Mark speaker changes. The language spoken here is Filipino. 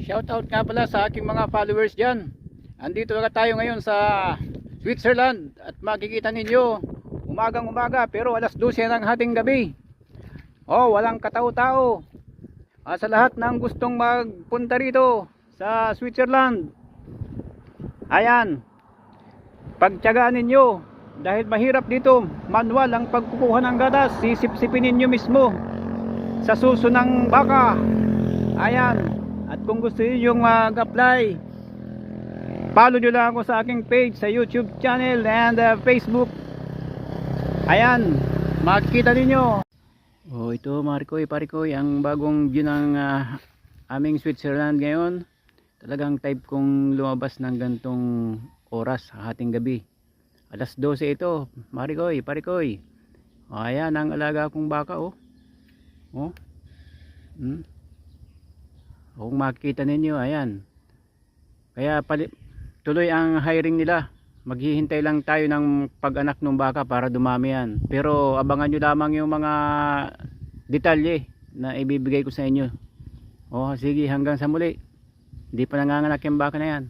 Speaker 1: Shoutout nga pala sa aking mga followers dyan. Andito na tayo ngayon sa Switzerland at makikita ninyo umagang umaga pero alas 12 ng hating gabi. Oh, walang katao-tao. Sa lahat ng gustong magpunta rito sa Switzerland, ayan, pagtiyagaan ninyo dahil mahirap dito. Manual ang pagkukuha ng gatas, sisip-sipin ninyo mismo sa suso ng baka. Ayan, at kung gusto niyo mag-apply, follow nyo lang ako sa aking page sa YouTube channel and Facebook. Ayan, makikita ninyo. Oh, ito Marikoy, ang bagong view ng aming Switzerland ngayon. Talagang type kong lumabas ng gantong oras sa hating gabi. Alas 12 ito, Marikoy. Oh, ayan ang alaga kong baka, oh. Oh. Kung makikita ninyo, ayan. Kaya tuloy ang hiring nila. Maghihintay lang tayo ng pag-anak ng baka para dumami yan. Pero abangan nyo lamang yung mga detalye na ibibigay ko sa inyo. Oh, sige, hanggang sa muli. Hindi pa nanganganak yung baka na yan.